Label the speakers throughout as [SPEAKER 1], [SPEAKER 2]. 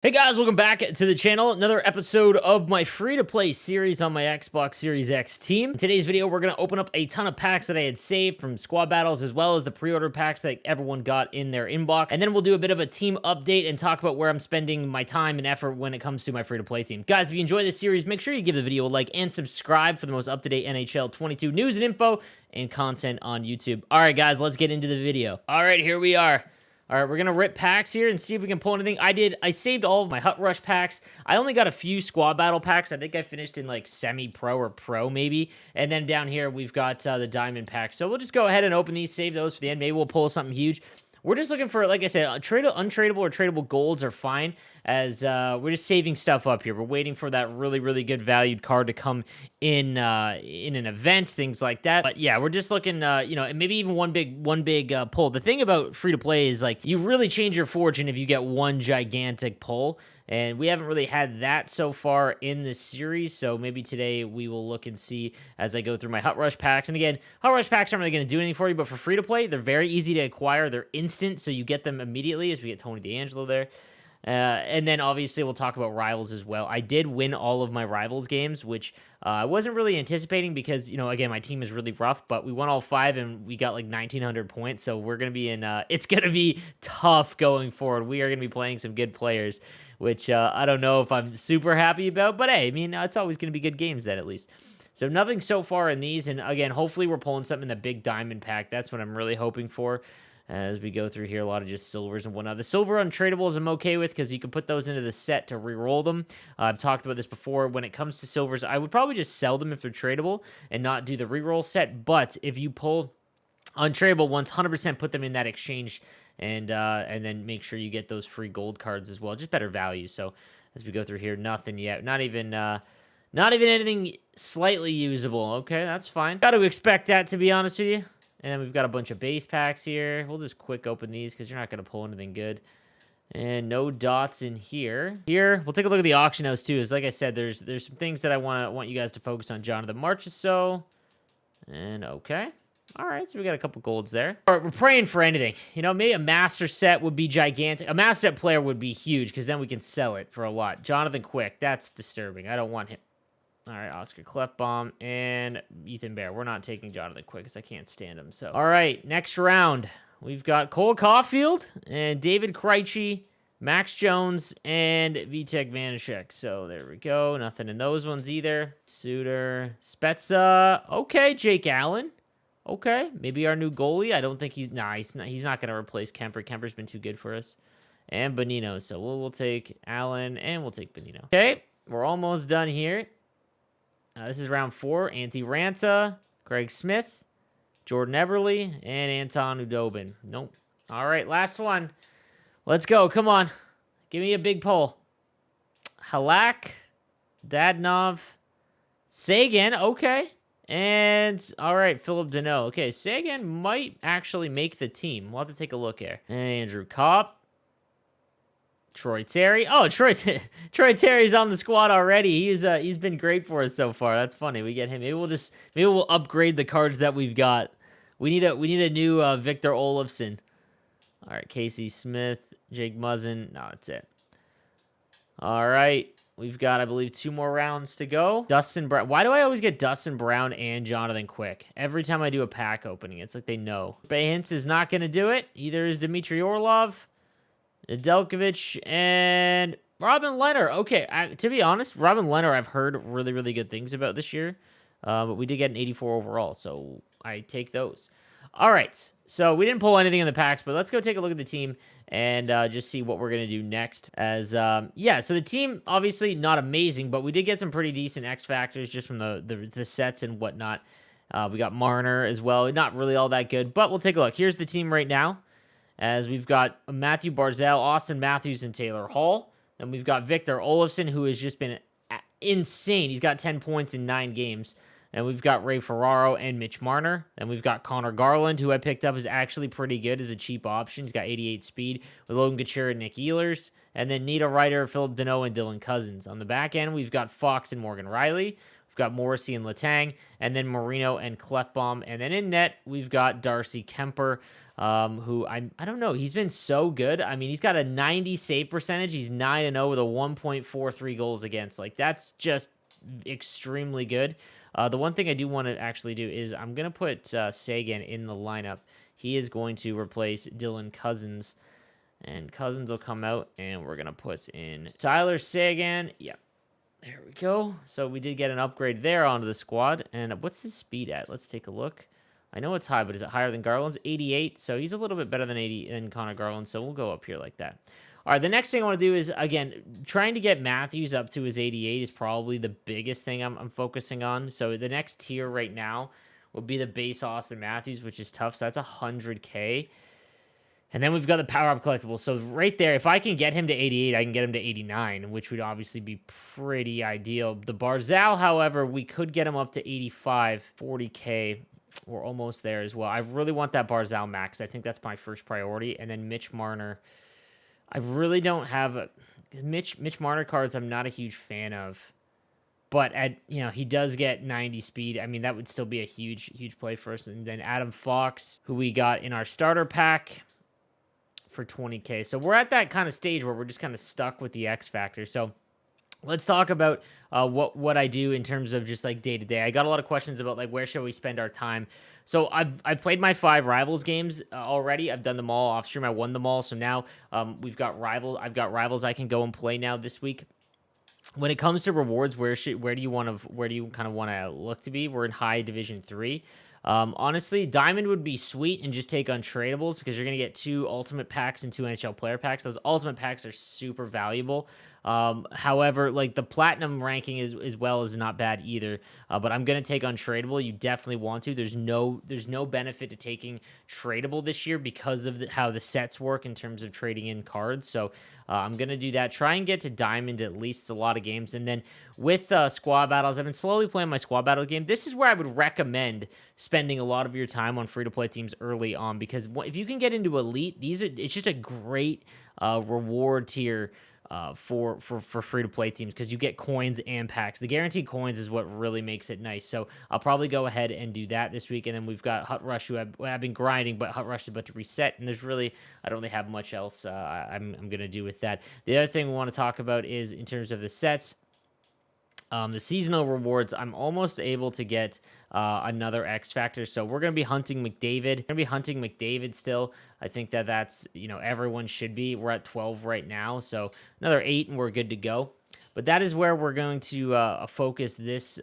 [SPEAKER 1] Hey guys, welcome back to the channel. Another episode of my free-to-play series on my Xbox Series X team. In today's video, we're going to open up a ton of packs that I had saved from squad battles, as well as the pre-order packs that everyone got in their inbox. And then we'll do a bit of a team update and talk about where I'm spending my time and effort when it comes to my free-to-play team. Guys, if you enjoy this series, make sure you give the video a like and subscribe for the most up-to-date NHL 22 news and info and content on YouTube. All right, guys, let's get into the video. All right, here we are. All right, we're going to rip packs here and see if we can pull anything. I saved all of my Hut Rush packs. I only got a few Squad Battle packs. I think I finished in like semi-pro or pro maybe. And then down here, we've got the Diamond pack. So we'll just go ahead and open these, save those for the end. Maybe we'll pull something huge. We're just looking for, like I said, untradeable or tradable golds are fine, as we're just saving stuff up here. We're waiting for that really good valued card to come in an event, things like that. But yeah, we're just looking, and maybe even one big pull. The thing about free to play is like you really change your fortune if you get one gigantic pull. And we haven't really had that so far in this series, so maybe today we will look and see as I go through my Hut Rush packs. And again, Hut Rush packs aren't really going to do anything for you, but for free-to-play, they're very easy to acquire. They're instant, so you get them immediately, as we get Tony DeAngelo there. And then obviously we'll talk about Rivals as well. I did win all of my Rivals games, which I wasn't really anticipating because, again, my team is really rough, but we won all 5 and we got like 1,900 points. So we're going to be in, it's going to be tough going forward. We are going to be playing some good players, which I don't know if I'm super happy about, but hey, I mean, it's always going to be good games then at least. So nothing so far in these. And again, hopefully we're pulling something in the big diamond pack. That's what I'm really hoping for. As we go through here, a lot of just silvers and whatnot. The silver untradables I'm okay with because you can put those into the set to re-roll them. I've talked about this before. When it comes to silvers, I would probably just sell them if they're tradable and not do the re-roll set. But if you pull untradable ones, 100% put them in that exchange and then make sure you get those free gold cards as well. Just better value. So as we go through here, nothing yet. Not even anything slightly usable. Okay, that's fine. Got to expect that, to be honest with you. And then we've got a bunch of base packs here. We'll just quick open these because you're not going to pull anything good. And no dots in here. Here, we'll take a look at the auction house too. As like I said, there's some things that I want you guys to focus on. Jonathan Marchessault. And okay. All right, so we got a couple golds there. All right, we're praying for anything. Maybe a master set would be gigantic. A master set player would be huge because then we can sell it for a lot. Jonathan Quick, that's disturbing. I don't want him. All right, Oscar Klefbom and Ethan Bear. We're not taking Jonathan Quick because I can't stand him. So, all right, next round. We've got Cole Caulfield and David Krejci, Max Jones, and Vitek Vanacek. So there we go. Nothing in those ones either. Suter, Spezza. Okay, Jake Allen. Okay, maybe our new goalie. I don't think he's not going to replace Kemper. Kemper's been too good for us. And Bonino. So we'll take Allen and we'll take Bonino. Okay, we're almost done here. This is round 4. Antti Ranta, Craig Smith, Jordan Eberle, and Anton Udobin. Nope. All right, last one. Let's go. Come on. Give me a big pull. Halak, Dadnov, Sagan. Okay. And, all right, Philip Deneau. Okay, Sagan might actually make the team. We'll have to take a look here. And Andrew Kopp. Troy Terry. Oh, Troy Terry's on the squad already. He's been great for us so far. That's funny. We get him. Maybe we'll upgrade the cards that we've got. We need a new Victor Olofsson. All right, Casey Smith, Jake Muzzin. No, that's it. All right. We've got, I believe, 2 more rounds to go. Dustin Brown. Why do I always get Dustin Brown and Jonathan Quick? Every time I do a pack opening, it's like they know. Behance is not going to do it. Either is Dmitry Orlov, Nedeljkovic, and Robin Lehner. Okay, to be honest, Robin Lehner I've heard really good things about this year. But we did get an 84 overall, so I take those. All right, so we didn't pull anything in the packs, but let's go take a look at the team and just see what we're going to do next. As so the team, obviously not amazing, but we did get some pretty decent X factors just from the sets and whatnot. We got Marner as well. Not really all that good, but we'll take a look. Here's the team right now. As we've got Matthew Barzal, Austin Matthews, and Taylor Hall. And we've got Victor Olofsson, who has just been insane. He's got 10 points in 9 games. And we've got Ray Ferraro and Mitch Marner. And we've got Connor Garland, who I picked up, is actually pretty good as a cheap option. He's got 88 speed with Logan Couture and Nick Ehlers. And then Nita Ryder, Philip Deneau, and Dylan Cousins. On the back end, we've got Fox and Morgan Riley. We've got Morrissey and Letang, and then Marino and Clefbaum. And then in net, we've got Darcy Kemper, who I don't know. He's been so good. I mean, he's got a 90 save percentage. He's 9-0 with a 1.43 goals against. Like, that's just extremely good. The one thing I do want to actually do is I'm going to put Sagan in the lineup. He is going to replace Dylan Cousins, and Cousins will come out, and we're going to put in Tyler Sagan. Yep. There we go. So we did get an upgrade there onto the squad. And what's his speed at? Let's take a look. I know it's high, but is it higher than Garland's? 88. So he's a little bit better than Connor Garland. So we'll go up here like that. All right, the next thing I want to do is, again, trying to get Matthews up to his 88 is probably the biggest thing I'm focusing on. So the next tier right now will be the base Austin Matthews, which is tough. So that's 100K. And then we've got the power-up collectibles. So right there, if I can get him to 88, I can get him to 89, which would obviously be pretty ideal. The Barzal, however, we could get him up to 85, 40K. We're almost there as well. I really want that Barzal max. I think that's my first priority. And then Mitch Marner. I really don't have Mitch Marner cards I'm not a huge fan of. But he does get 90 speed. I mean, that would still be a huge play for us. And then Adam Fox, who we got in our starter pack for 20K. So we're at that kind of stage where we're just kind of stuck with the X factor. So let's talk about what I do in terms of just like day to day. I got a lot of questions about like where should we spend our time. So I've played my 5 Rivals games already. I've done them all off stream. I won them all. So now I've got Rivals I can go and play now this week. When it comes to rewards, where do you kind of want to look to be? We're in high Division 3. Honestly, Diamond would be sweet and just take untradables because you're going to get 2 ultimate packs and 2 NHL player packs. Those ultimate packs are super valuable. However, like the platinum ranking as well is not bad either. But I'm going to take untradeable. You definitely want to. There's no benefit to taking tradable this year because of how the sets work in terms of trading in cards. So I'm going to do that. Try and get to Diamond at least a lot of games. And then with Squad Battles, I've been slowly playing my Squad Battle game. This is where I would recommend spending a lot of your time on free-to-play teams early on because if you can get into Elite, it's just a great reward tier for free-to-play teams because you get coins and packs. The guaranteed coins is what really makes it nice. So I'll probably go ahead and do that this week. And then we've got Hut Rush, who I've been grinding, but Hut Rush is about to reset. And I don't really have much else I'm going to do with that. The other thing we want to talk about is in terms of the sets. The seasonal rewards, I'm almost able to get another X Factor. So we're going to be hunting McDavid still. I think that's, everyone should be. We're at 12 right now. So another 8 and we're good to go. But that is where we're going to focus this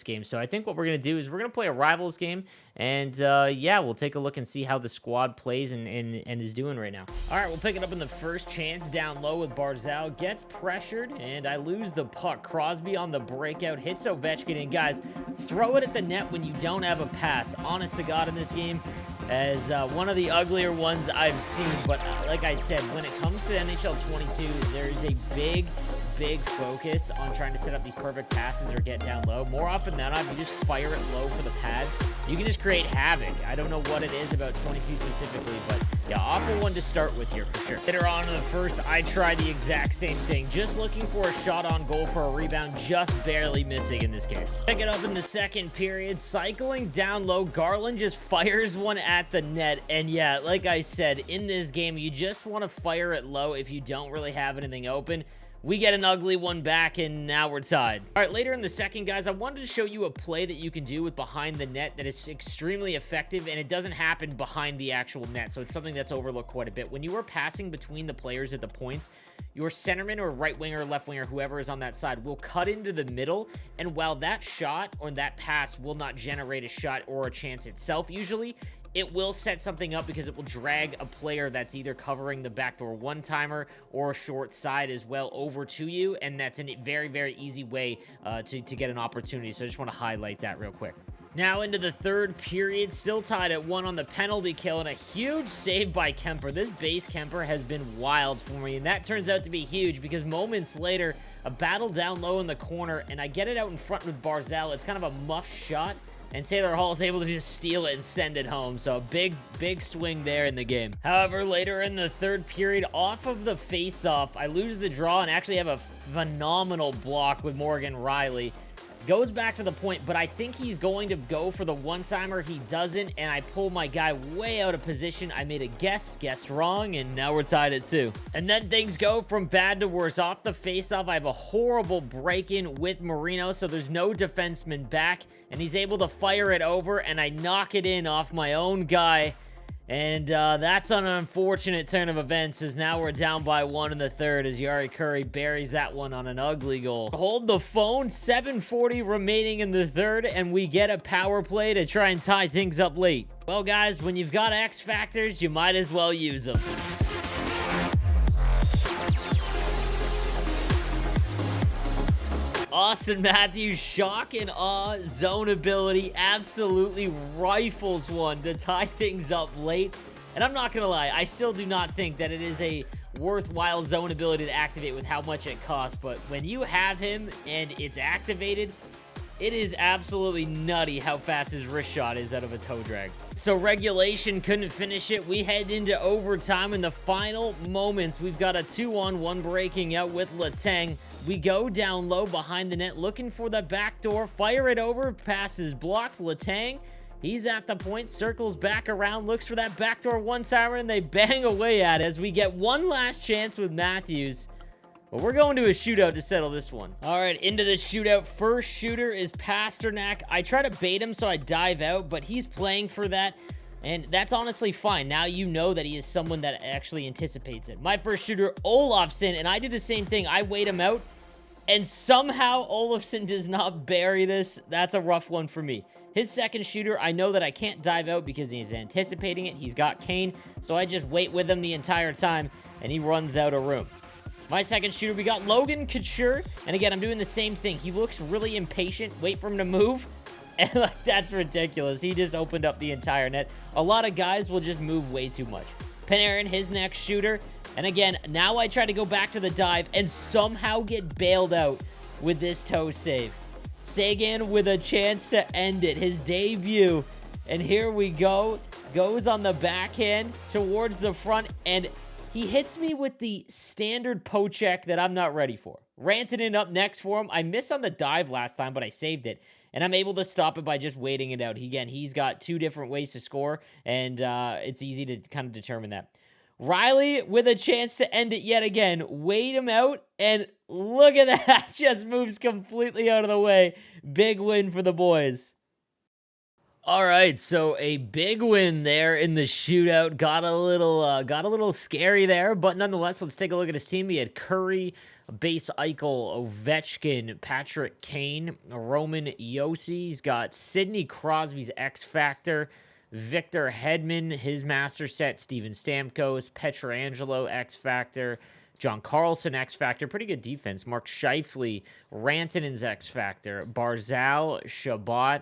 [SPEAKER 1] game. So I think what we're going to do is we're going to play a Rivals game. And, we'll take a look and see how the squad plays and is doing right now. All right, we'll pick it up in the first chance down low with Barzal. Gets pressured, and I lose the puck. Crosby on the breakout. Hits Ovechkin. And, guys, throw it at the net when you don't have a pass. Honest to God in this game. As one of the uglier ones I've seen. But like I said, when it comes to NHL 22, there is a big focus on trying to set up these perfect passes or get down low. More often than not, if you just fire it low for the pads, you can just create havoc. I don't know what it is about 22 specifically, but yeah, awful one to start with here for sure. Later on in the first, I tried the exact same thing. Just looking for a shot on goal for a rebound, just barely missing in this case. Pick it up in the second period, cycling down low. Garland just fires one at the net. And yeah, like I said, in this game, you just want to fire it low if you don't really have anything open. We get an ugly one back, and now we're tied. All right, later in the second, guys, I wanted to show you a play that you can do with behind the net that is extremely effective, and it doesn't happen behind the actual net, so it's something that's overlooked quite a bit. When you are passing between the players at the points, your centerman or right winger or left winger, whoever is on that side, will cut into the middle, and while that shot or that pass will not generate a shot or a chance itself usually, it will set something up because it will drag a player that's either covering the backdoor one-timer or short side as well over to you, and that's a very, very easy way to get an opportunity. So I just want to highlight that real quick. Now into the third period, still tied at 1 on the penalty kill, and a huge save by Kemper. This base Kemper has been wild for me, and that turns out to be huge because moments later, a battle down low in the corner, and I get it out in front with Barzal. It's kind of a muff shot, and Taylor Hall is able to just steal it and send it home. So big swing there in the game. However, later in the third period, off of the face-off, I lose the draw and actually have a phenomenal block with Morgan Riley. Goes back to the point, but I think he's going to go for the one-timer. He doesn't, and I pull my guy way out of position. I made a guessed wrong, and now we're tied at 2. And then things go from bad to worse. Off the face-off, I have a horrible break-in with Marino, so there's no defenseman back, and he's able to fire it over, and I knock it in off my own guy. And that's an unfortunate turn of events, as now we're down by 1 in the third as Jari Kurri buries that one on an ugly goal. Hold the phone, 7:40 remaining in the third, and we get a power play to try and tie things up late. Well, guys, when you've got X factors, you might as well use them. Auston Matthews, shock and awe, zone ability, absolutely rifles one to tie things up late. And I'm not going to lie, I still do not think that it is a worthwhile zone ability to activate with how much it costs. But when you have him and it's activated, it is absolutely nutty how fast his wrist shot is out of a toe drag. So regulation couldn't finish it. We head into overtime in the final moments. We've got a 2-on-1 breaking out with Letang. We go down low behind the net looking for the back door. Fire it over. Passes blocked. Letang, he's at the point. Circles back around. Looks for that backdoor one-timer, and they bang away at it as we get one last chance with Matthews. But we're going to a shootout to settle this one. All right, into the shootout. First shooter is Pastrnak. I try to bait him so I dive out, but he's playing for that, and that's honestly fine. Now you know that he is someone that actually anticipates it. My first shooter, Olofsson, and I do the same thing. I wait him out, and somehow Olofsson does not bury this. That's a rough one for me. His second shooter, I know that I can't dive out because he's anticipating it. He's got Kane, so I just wait with him the entire time, and he runs out of room. My second shooter, we got Logan Couture. And again, I'm doing the same thing. He looks really impatient. Wait for him to move. And like, that's ridiculous. He just opened up the entire net. A lot of guys will just move way too much. Panarin, his next shooter. And again, now I try to go back to the dive and somehow get bailed out with this toe save. Sagan with a chance to end it. His debut. And here we go. Goes on the backhand towards the front, and he hits me with the standard pocheck that I'm not ready for. Rantanen up next for him. I missed on the dive last time, but I saved it. And I'm able to stop it by just waiting it out. Again, he's got 2 different ways to score, and it's easy to kind of determine that. Riley with a chance to end it yet again. Wait him out, and look at that. Just moves completely out of the way. Big win for the boys. All right, so a big win there in the shootout. Got a little scary there, but nonetheless, let's take a look at his team. He had Curry, Base Eichel, Ovechkin, Patrick Kane, Roman Josi. He's got Sidney Crosby's X Factor, Victor Hedman, his master set, Steven Stamkos, Pietrangelo X Factor, John Carlson X Factor, pretty good defense. Mark Scheifele, Rantanen's X Factor, Barzal, Shabbat,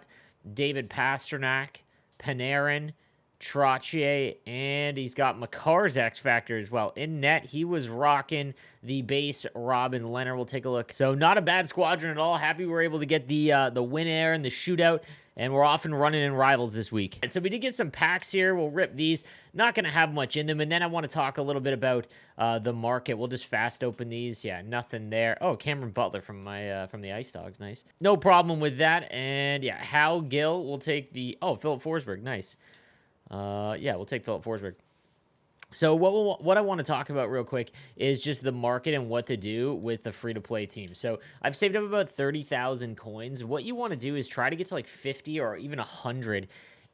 [SPEAKER 1] David Pastrnak, Panarin, Trottier, and he's got Makar's X Factor as well. In net, he was rocking the base Robin Leonard. We'll take a look. So not a bad squadron at all. Happy we were able to get the win there in the shootout, and we're off and running in Rivals this week. And so we did get some packs here. We'll rip these. Not going to have much in them. And then I want to talk a little bit about the market. We'll just fast open these. Yeah, nothing there. Oh, Cameron Butler from the Ice Dogs. Nice. No problem with that. And yeah, Hal Gill will take the... Oh, Philip Forsberg. Nice. Yeah, we'll take Philip Forsberg. So what I want to talk about real quick is just the market and what to do with the free-to-play team. So I've saved up about 30,000 coins. What you want to do is try to get to like 50 or even 100.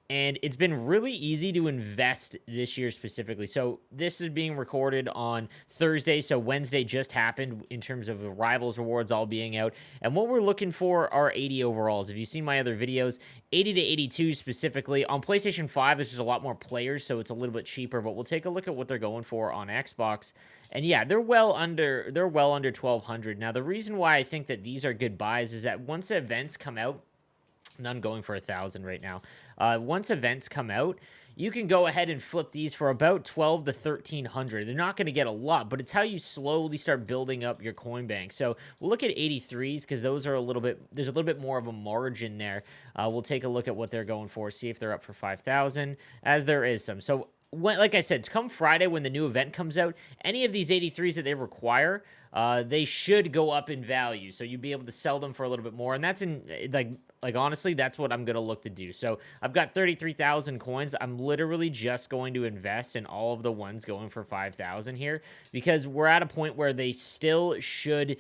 [SPEAKER 1] And it's been really easy to invest this year specifically. So this is being recorded on Thursday. So Wednesday just happened in terms of the Rivals rewards all being out. And what we're looking for are 80 overalls. If you've seen my other videos, 80 to 82 specifically. On PlayStation 5, there's just a lot more players, so it's a little bit cheaper. But we'll take a look at what they're going for on Xbox. And yeah, they're well under 1,200. Now, the reason why I think that these are good buys is that once the events come out, none going for 1,000 right now. Once events come out, you can go ahead and flip these for about 12 to 1,300. They're not going to get a lot, but it's how you slowly start building up your coin bank. So we'll look at 83s because those are there's a little bit more of a margin there. We'll take a look at what they're going for, see if they're up for 5,000, as there is some. So like I said, come Friday when the new event comes out, any of these 83s that they require, they should go up in value. So you'd be able to sell them for a little bit more. And that's like honestly, that's what I'm going to look to do. So I've got 33,000 coins. I'm literally just going to invest in all of the ones going for 5,000 here because we're at a point where they still should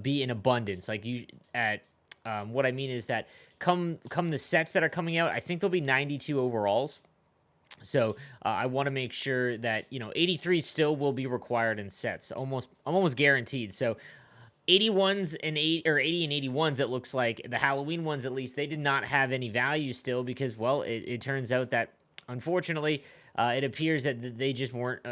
[SPEAKER 1] be in abundance. Like what I mean is that come the sets that are coming out, I think there'll be 92 overalls. So I want to make sure that 83 still will be required in sets, almost guaranteed. So 81s and 80 and 81s, it looks like the Halloween ones, at least, they did not have any value still because, well, it turns out that unfortunately it appears that they just weren't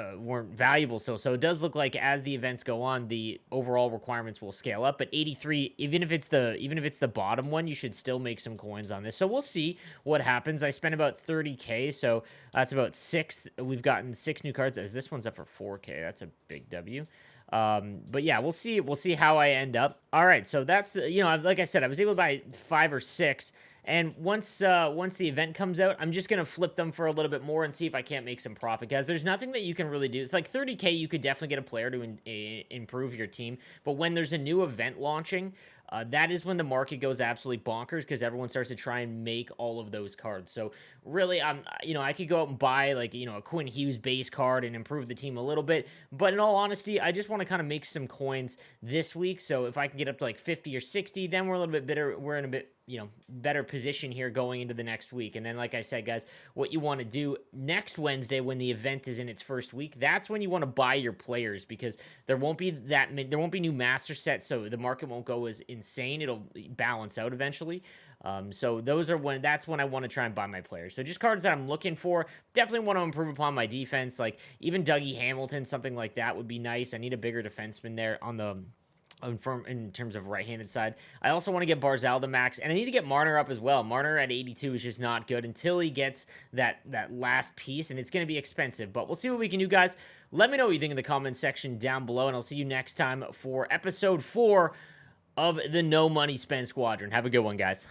[SPEAKER 1] valuable still. So it does look like as the events go on, the overall requirements will scale up. But 83, even if it's the bottom one, you should still make some coins on this. So we'll see what happens. I spent about 30K, so that's about 6. We've gotten 6 new cards. As this one's up for 4K, that's a big W. But yeah, we'll see how I end up. All right, so that's like I said, I was able to buy 5 or 6. And once the event comes out, I'm just going to flip them for a little bit more and see if I can't make some profit, guys. There's nothing that you can really do. It's like 30K, you could definitely get a player to improve your team. But when there's a new event launching, that is when the market goes absolutely bonkers because everyone starts to try and make all of those cards. So really, I could go out and buy like, a Quinn Hughes base card and improve the team a little bit. But in all honesty, I just want to kind of make some coins this week. So if I can get up to like 50 or 60, then we're a little bit better. We're in a bit, better position here going into the next week. And then, like I said, guys, what you want to do next Wednesday when the event is in its first week, that's when you want to buy your players because there won't be new master sets. So the market won't go as insane. It'll balance out eventually. So that's when I want to try and buy my players. So just cards that I'm looking for. Definitely want to improve upon my defense. Like even Dougie Hamilton, something like that would be nice. I need a bigger defenseman there in terms of right-handed side. I also want to get Barzal to max, and I need to get Marner up as well. Marner at 82 is just not good until he gets that last piece, and it's going to be expensive, but we'll see what we can do, guys. Let me know what you think in the comments section down below, and I'll see you next time for episode 4 of the No Money Spent Squadron. Have a good one, guys.